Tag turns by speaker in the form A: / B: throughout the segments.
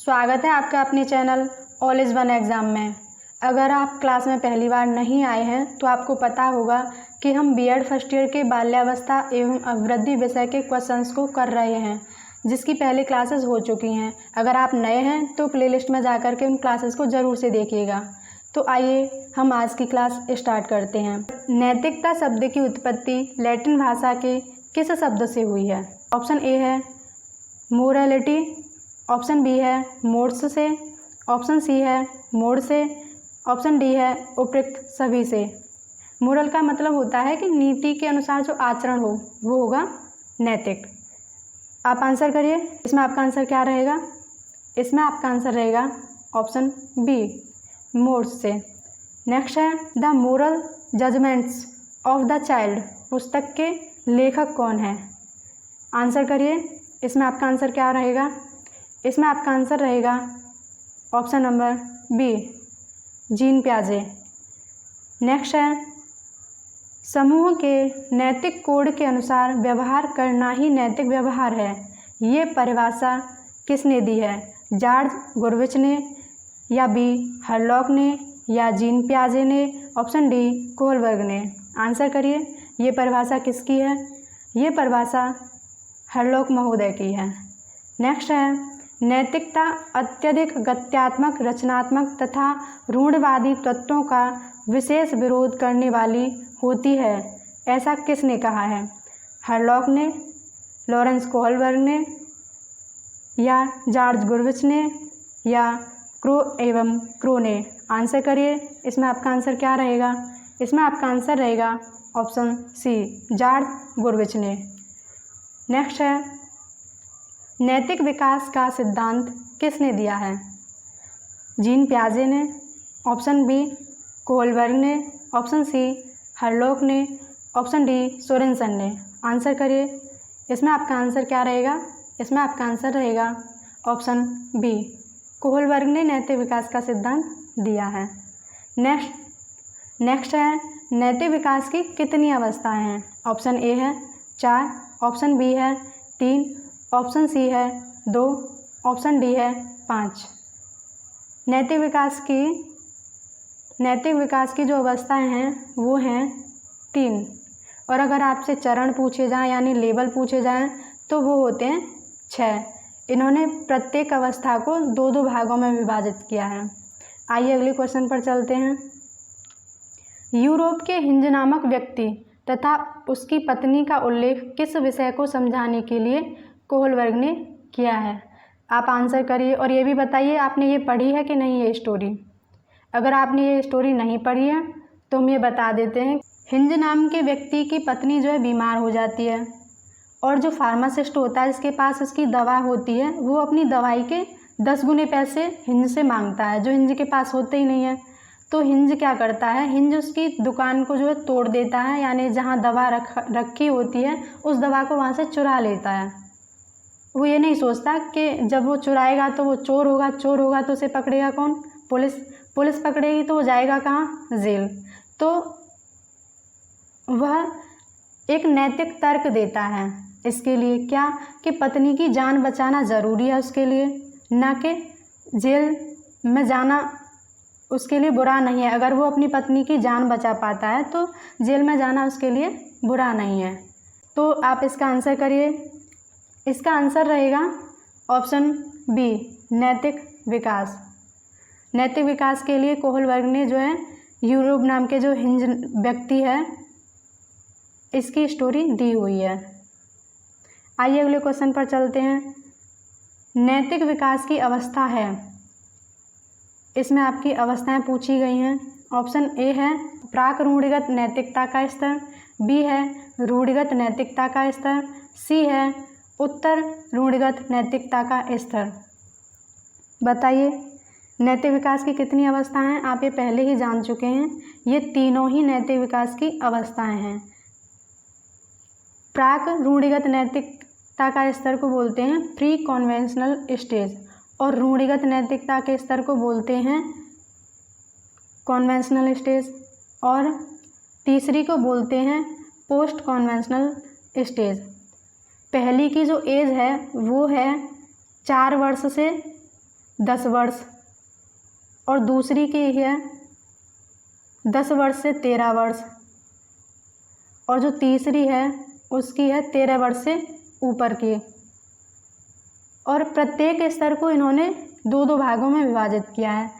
A: स्वागत है आपका अपने channel all is one exam में। अगर आप क्लास में पहली बार नहीं आए हैं तो आपको पता होगा कि हम बीएड फर्स्ट ईयर के बाल्यावस्था एवं अभिवृद्धि विषय के क्वेश्चंस को कर रहे हैं, जिसकी पहले क्लासेस हो चुकी हैं। अगर आप नए हैं तो प्लेलिस्ट में जाकर के उन क्लासेस को ज़रूर से देखिएगा। तो आइए हम आज की क्लास स्टार्ट करते हैं। नैतिकता शब्द की उत्पत्ति लैटिन भाषा के किस शब्द से हुई है? ऑप्शन ए है मोरालिटी, ऑप्शन बी है मोड्स से, ऑप्शन सी है मोड से, ऑप्शन डी है उपयुक्त सभी से। मोरल का मतलब होता है कि नीति के अनुसार जो आचरण हो वो होगा नैतिक। आप आंसर करिए, इसमें आपका आंसर क्या रहेगा? इसमें आपका आंसर रहेगा ऑप्शन बी मोड्स से। नेक्स्ट है the moral judgements of the child पुस्तक के लेखक कौन है? आंसर करिए, इसमें आपका आंसर क्या रहेगा? इसमें आपका आंसर रहेगा ऑप्शन नंबर बी जीन पियाजे। नेक्स्ट है समूह के नैतिक कोड के अनुसार व्यवहार करना ही नैतिक व्यवहार है। ये परिभाषा किसने दी है? जॉर्ज गुरविच ने, या बी हरलॉक ने, या जीन पियाजे ने, ऑप्शन डी कोहलबर्ग ने। आंसर करिए, ये परिभाषा किसकी है? ये परिभाषा हरलॉक महोदय की है। नेक्स्ट है नैतिकता अत्यधिक गत्यात्मक, रचनात्मक तथा रूढ़वादी तत्वों का विशेष विरोध करने वाली होती है, ऐसा किसने कहा है? हरलॉक ने, लॉरेंस कोहलबर्ग ने, या जॉर्ज गुरविच ने, या क्रो ने। आंसर करिए, इसमें आपका आंसर क्या रहेगा? इसमें आपका आंसर रहेगा ऑप्शन सी जॉर्ज गुरविच ने। नेक्स्ट है नैतिक विकास का सिद्धांत किसने दिया है? जीन पियाजे ने, ऑप्शन बी कोहलबर्ग ने, ऑप्शन सी हरलॉक ने, ऑप्शन डी सोरेनसन ने। आंसर करिए, इसमें आपका आंसर क्या रहेगा? इसमें आपका आंसर रहेगा ऑप्शन बी कोहलबर्ग ने नैतिक विकास का सिद्धांत दिया है। नेक्स्ट है नैतिक विकास की कितनी अवस्थाएं हैं? ऑप्शन ए है 4, ऑप्शन बी है 3, ऑप्शन सी है 2, ऑप्शन डी है 5। नैतिक विकास की जो अवस्थाएं हैं वो हैं 3, और अगर आपसे चरण पूछे जाएं यानी लेवल पूछे जाएं तो वो होते हैं 6। इन्होंने प्रत्येक अवस्था को 2-2 भागों में विभाजित किया है। आइए अगले क्वेश्चन पर चलते हैं। यूरोप के हिंज नामक व्यक्ति तथा उसकी पत्नी का उल्लेख किस विषय को समझाने के लिए कोहलबर्ग ने किया है? आप आंसर करिए और ये भी बताइए आपने ये पढ़ी है कि नहीं ये स्टोरी। अगर आपने ये स्टोरी नहीं पढ़ी है तो हम ये बता देते हैं। हिंज नाम के व्यक्ति की पत्नी जो है बीमार हो जाती है, और जो फार्मासिस्ट होता है जिसके पास उसकी दवा होती है वो अपनी दवाई के 10 गुने पैसे हिंज से मांगता है, जो हिंज के पास होते ही नहीं है। तो हिंज क्या करता है? हिंज उसकी दुकान को जो है तोड़ देता है, यानी जहाँ दवा रखी होती है उस दवा को वहाँ से चुरा लेता है। वो ये नहीं सोचता कि जब वो चुराएगा तो वो चोर होगा तो उसे पकड़ेगा कौन? पुलिस पकड़ेगी तो वो जाएगा कहाँ? जेल। तो वह एक नैतिक तर्क देता है इसके लिए, क्या कि पत्नी की जान बचाना ज़रूरी है उसके लिए, ना कि जेल में जाना उसके लिए बुरा नहीं है। अगर वो अपनी पत्नी की जान बचा पाता है तो जेल में जाना उसके लिए बुरा नहीं है। तो आप इसका आंसर करिए। इसका आंसर रहेगा ऑप्शन बी नैतिक विकास। नैतिक विकास के लिए कोहलबर्ग ने जो है यूरोप नाम के जो हिंज व्यक्ति है इसकी स्टोरी दी हुई है। आइए अगले क्वेश्चन पर चलते हैं। नैतिक विकास की अवस्था है, इसमें आपकी अवस्थाएं पूछी गई हैं। ऑप्शन ए है प्राक रूढ़िगत नैतिकता का स्तर, बी है रूढ़िगत नैतिकता का स्तर, सी है उत्तर रूढ़िगत नैतिकता का स्तर। बताइए नैतिक विकास की कितनी अवस्थाएं हैं? आप ये पहले ही जान चुके हैं, ये तीनों ही नैतिक विकास की अवस्थाएं हैं। प्राक रूढ़िगत नैतिकता का स्तर को बोलते हैं प्री कॉन्वेंशनल स्टेज, और रूढ़िगत नैतिकता के स्तर को बोलते हैं कॉन्वेंशनल स्टेज, और तीसरी को बोलते हैं पोस्ट कॉन्वेंशनल स्टेज। पहली की जो एज है वो है 4 वर्ष से 10 वर्ष, और दूसरी की है 10 वर्ष से 13 वर्ष, और जो तीसरी है उसकी है 13 वर्ष से ऊपर की। और प्रत्येक स्तर को इन्होंने 2-2 भागों में विभाजित किया है,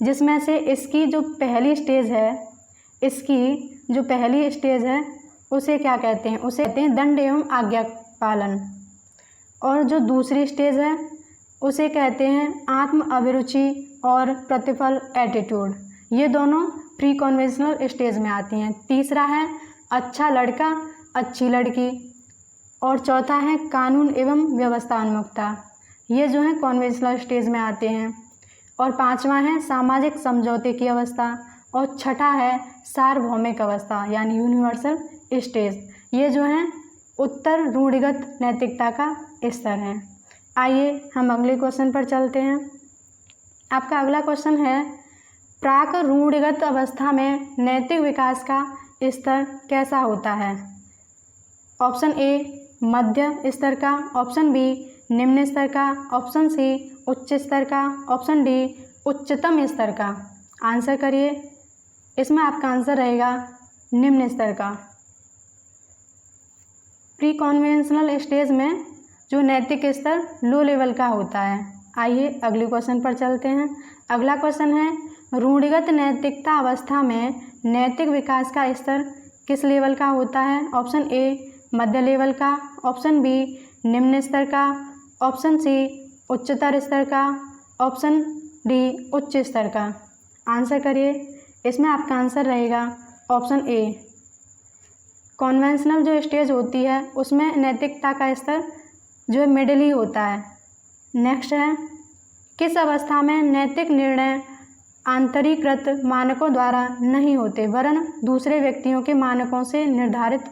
A: जिसमें से इसकी जो पहली स्टेज है उसे क्या कहते हैं? उसे कहते हैं दंड एवं आज्ञा पालन। और जो दूसरी स्टेज है उसे कहते हैं आत्म अभिरुचि और प्रतिफल एटीट्यूड। ये दोनों प्री कन्वेंशनल स्टेज में आती हैं। तीसरा है अच्छा लड़का अच्छी लड़की, और चौथा है कानून एवं व्यवस्था उन्मुखता। ये जो है कन्वेंशनल स्टेज में आते हैं। और पांचवा है सामाजिक समझौते की अवस्था, और छठा है सार्वभौमिक अवस्था यानी यूनिवर्सल स्टेज। ये जो है उत्तर रूढ़िगत नैतिकता का स्तर है। आइए हम अगले क्वेश्चन पर चलते हैं। आपका अगला क्वेश्चन है प्राक रूढ़िगत अवस्था में नैतिक विकास का स्तर कैसा होता है? ऑप्शन ए मध्य स्तर का, ऑप्शन बी निम्न स्तर का, ऑप्शन सी उच्च स्तर का, ऑप्शन डी उच्चतम स्तर का। आंसर करिए। इसमें आपका आंसर रहेगा निम्न स्तर का। प्री कन्वेंशनल स्टेज में जो नैतिक स्तर लो लेवल का होता है। आइए अगले क्वेश्चन पर चलते हैं। अगला क्वेश्चन है रूढ़िगत नैतिकता अवस्था में नैतिक विकास का स्तर किस लेवल का होता है? ऑप्शन ए मध्य लेवल का, ऑप्शन बी निम्न स्तर का, ऑप्शन सी उच्चतर स्तर का, ऑप्शन डी उच्च स्तर का। आंसर करिए। इसमें आपका आंसर रहेगा ऑप्शन ए। कन्वेंशनल जो स्टेज होती है उसमें नैतिकता का स्तर जो है मिडिल ही होता है। नेक्स्ट है किस अवस्था में नैतिक निर्णय आंतरिकृत मानकों द्वारा नहीं होते वरन दूसरे व्यक्तियों के मानकों से निर्धारित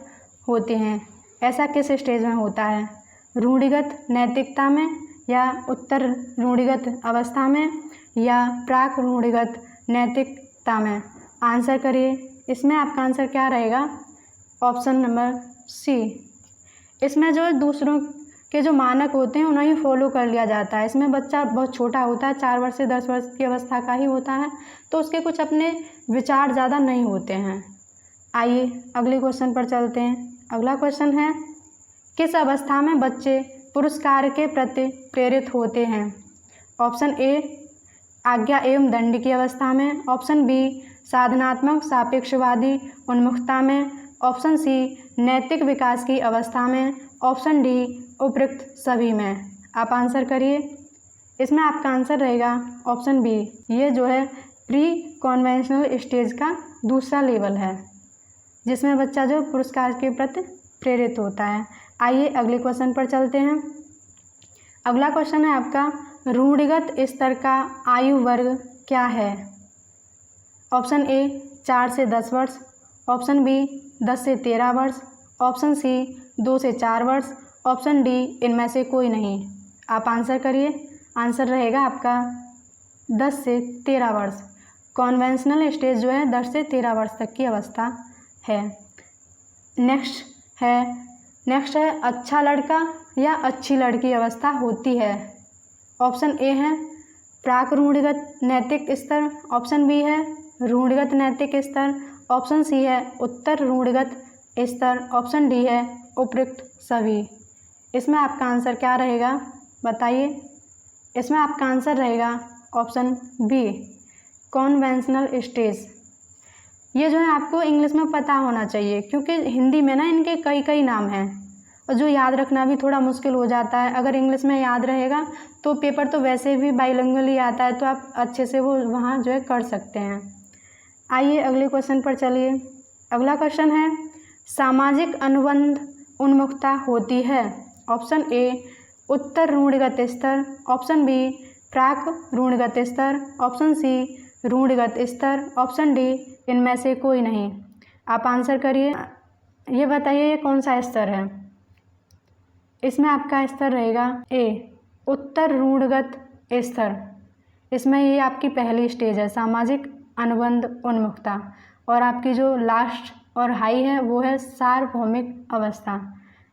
A: होते हैं? ऐसा किस स्टेज में होता है? रूढ़िगत नैतिकता में, या उत्तर रूढ़िगत अवस्था में, या प्राक रूढ़िगत नैतिकता में? आंसर करिए। इसमें आपका आंसर क्या रहेगा? Option number C. इसमें जो दूसरों के जो मानक होते हैं उन्हें ही फॉलो कर लिया जाता है। इसमें बच्चा बहुत छोटा होता है, 4 वर्ष से 10 वर्ष की अवस्था का ही होता है, तो उसके कुछ अपने विचार ज़्यादा नहीं होते हैं। आइए अगले क्वेश्चन पर चलते हैं। अगला क्वेश्चन है किस अवस्था में बच्चे पुरस्कार के प्रति प्रेरित होते हैं? ऑप्शन ए आज्ञा एवं दंड की अवस्था में, ऑप्शन बी साधनात्मक सापेक्षवादी उन्मुखता में, ऑप्शन सी नैतिक विकास की अवस्था में, ऑप्शन डी उपयुक्त सभी में। आप आंसर करिए। इसमें आपका आंसर रहेगा ऑप्शन बी। ये जो है प्री कन्वेंशनल स्टेज का दूसरा लेवल है, जिसमें बच्चा जो पुरस्कार के प्रति प्रेरित होता है। आइए अगले क्वेश्चन पर चलते हैं। अगला क्वेश्चन है आपका रूढ़िगत स्तर का आयु वर्ग क्या है? ऑप्शन ए 4 से 10 वर्ष, ऑप्शन बी 10 से 13 वर्ष, ऑप्शन सी 2 से 4 वर्ष, ऑप्शन डी इनमें से कोई नहीं। आप आंसर करिए। आंसर रहेगा आपका 10 से 13 वर्ष। कन्वेंशनल स्टेज जो है 10 से 13 वर्ष तक की अवस्था है। नेक्स्ट है अच्छा लड़का या अच्छी लड़की अवस्था होती है। ऑप्शन ए है प्राक रूढ़िगत नैतिक स्तर, ऑप्शन बी है रूढ़िगत नैतिक स्तर, ऑप्शन सी है उत्तर रूढ़िगत स्तर, ऑप्शन डी है उपयुक्त सभी। इसमें आपका आंसर क्या रहेगा बताइए? इसमें आपका आंसर रहेगा ऑप्शन बी कन्वेंशनल स्टेज। ये जो है आपको इंग्लिश में पता होना चाहिए, क्योंकि हिंदी में ना इनके कई नाम हैं और जो याद रखना भी थोड़ा मुश्किल हो जाता है। अगर इंग्लिश में याद रहेगा तो पेपर तो वैसे भी बाइलिंगुअली आता है, तो आप अच्छे से वो वहाँ जो है कर सकते हैं। आइए अगले क्वेश्चन पर चलिए। अगला क्वेश्चन है सामाजिक अनुबंध उन्मुखता होती है। ऑप्शन ए उत्तर रूढ़िगत स्तर, ऑप्शन बी प्राक रूढ़िगत स्तर, ऑप्शन सी रूढ़िगत स्तर, ऑप्शन डी इनमें से कोई नहीं। आप आंसर करिए। ये बताइए ये कौन सा स्तर है? इसमें आपका स्तर रहेगा ए उत्तर रूढ़िगत स्तर। इसमें ये आपकी पहली स्टेज है सामाजिक अनुबंध उन्मुखता, और आपकी जो लास्ट और हाई है वो है सार्वभौमिक अवस्था।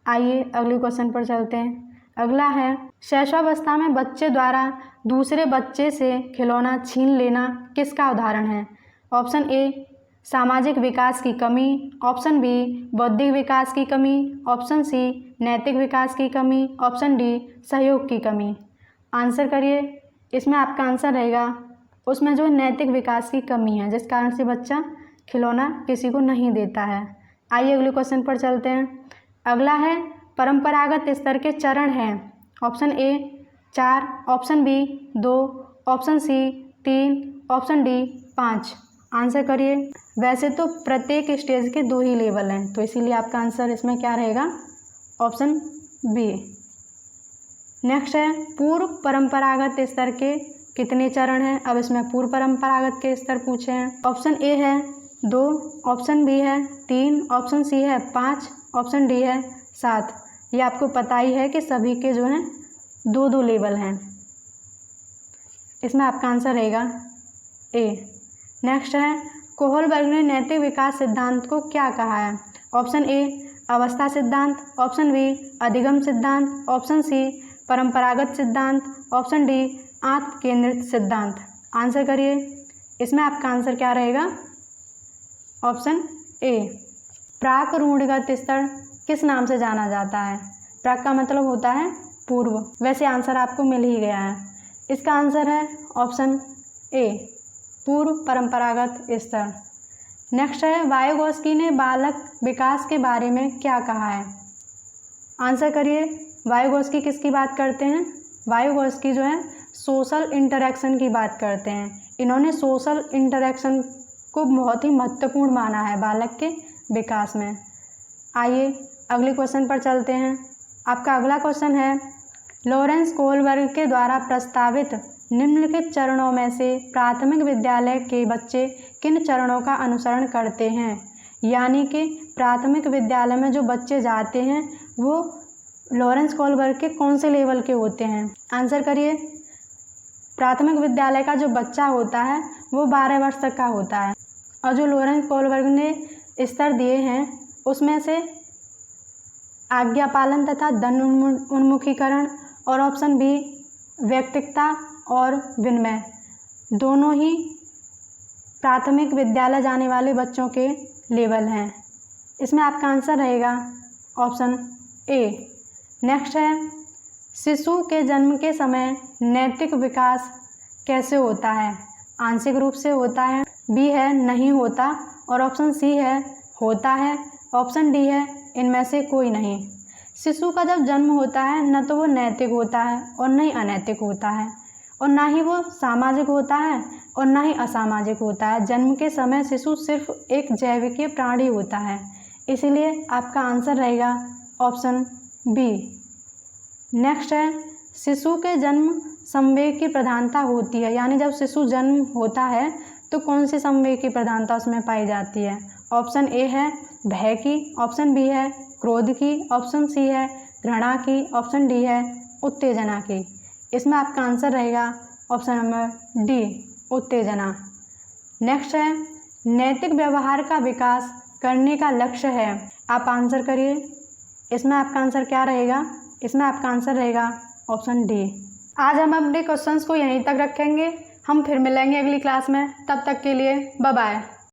A: आइए अगले क्वेश्चन पर चलते हैं। अगला है शैशवावस्था में बच्चे द्वारा दूसरे बच्चे से खिलौना छीन लेना किसका उदाहरण है? ऑप्शन ए सामाजिक विकास की कमी, ऑप्शन बी बौद्धिक विकास की कमी, ऑप्शन सी नैतिक विकास की कमी, ऑप्शन डी सहयोग की कमी। आंसर करिए। इसमें आपका आंसर रहेगा उसमें जो नैतिक विकास की कमी है, जिस कारण से बच्चा खिलौना किसी को नहीं देता है। आइए अगले क्वेश्चन पर चलते हैं। अगला है परंपरागत स्तर के चरण हैं। Option A 4, option B 2, option C 3, option D 5। Answer करिए। वैसे तो प्रत्येक स्टेज के 2 ही लेवल हैं, तो इसीलिए आपका आंसर इसमें क्या रहेगा? Option B. नेक्स्ट है पूर्व परंपरागत स्तर के कितने चरण हैं? अब इसमें पूर्व परंपरागत के स्तर पूछे हैं। ऑप्शन ए है 2, ऑप्शन बी है 3, ऑप्शन सी है 5, ऑप्शन डी है 7। ये आपको पता ही है कि सभी के जो हैं 2-2 लेवल हैं। इसमें आपका आंसर रहेगा ए। नेक्स्ट है कोहलबर्ग ने नैतिक विकास सिद्धांत को क्या कहा है? ऑप्शन ए अवस्था सिद्धांत, ऑप्शन बी अधिगम सिद्धांत, ऑप्शन सी परंपरागत सिद्धांत, ऑप्शन डी आत्म केंद्रित सिद्धांत। आंसर करिए। इसमें आपका आंसर क्या रहेगा? Option A. प्राक रूढ़िगत स्तर किस नाम से जाना जाता है? प्राक का मतलब होता है पूर्व। वैसे आंसर आपको मिल ही गया है। इसका आंसर है ऑप्शन ए पूर्व परंपरागत स्तर। नेक्स्ट है वाइगोत्स्की ने बालक विकास के बारे में क्या कहा है? आंसर करिए। वाइगोत्स्की किसकी बात करते हैं? वाइगोत्स्की जो है सोशल इंटरेक्शन की बात करते हैं। इन्होंने सोशल इंटरेक्शन को बहुत ही महत्वपूर्ण माना है बालक के विकास में। आइए अगले क्वेश्चन पर चलते हैं। आपका अगला क्वेश्चन है लॉरेंस कोहलबर्ग के द्वारा प्रस्तावित निम्नलिखित चरणों में से प्राथमिक विद्यालय के बच्चे किन चरणों का अनुसरण करते हैं? यानी कि प्राथमिक विद्यालय में जो बच्चे जाते हैं वो लॉरेंस कोहलबर्ग के कौन से लेवल के होते हैं? आंसर करिए। प्राथमिक विद्यालय का जो बच्चा होता है वो 12 वर्ष तक का होता है, और जो लॉरेंस कोहलबर्ग ने स्तर दिए हैं उसमें से आज्ञा पालन तथा धन उन्मुखीकरण और ऑप्शन बी व्यक्तिकता और विनिमय दोनों ही प्राथमिक विद्यालय जाने वाले बच्चों के लेवल हैं। इसमें आपका आंसर रहेगा ऑप्शन ए। नेक्स्ट है शिशु के जन्म के समय नैतिक विकास कैसे होता है? आंशिक रूप से होता है, बी है नहीं होता, और ऑप्शन सी है होता है, ऑप्शन डी है इनमें से कोई नहीं। शिशु का जब जन्म होता है न तो वो नैतिक होता है और न ही अनैतिक होता है, और ना ही वो सामाजिक होता है और ना ही असामाजिक होता है। जन्म के समय शिशु सिर्फ एक जैविकीय प्राणी होता है। इसीलिए आपका आंसर रहेगा ऑप्शन बी। नेक्स्ट है शिशु के जन्म संवेग की प्रधानता होती है, यानी जब शिशु जन्म होता है तो कौन सी संवेग की प्रधानता उसमें पाई जाती है? ऑप्शन ए है भय की, ऑप्शन बी है क्रोध की, ऑप्शन सी है घृणा की, ऑप्शन डी है उत्तेजना की। इसमें आपका आंसर रहेगा ऑप्शन नंबर डी उत्तेजना। नेक्स्ट है नैतिक व्यवहार का विकास करने का लक्ष्य है। आप आंसर करिए। इसमें आपका आंसर क्या रहेगा? इसमें आपका आंसर रहेगा ऑप्शन डी। आज हम अपने क्वेश्चंस को यहीं तक रखेंगे। हम फिर मिलेंगे अगली क्लास में। तब तक के लिए बाय बाय।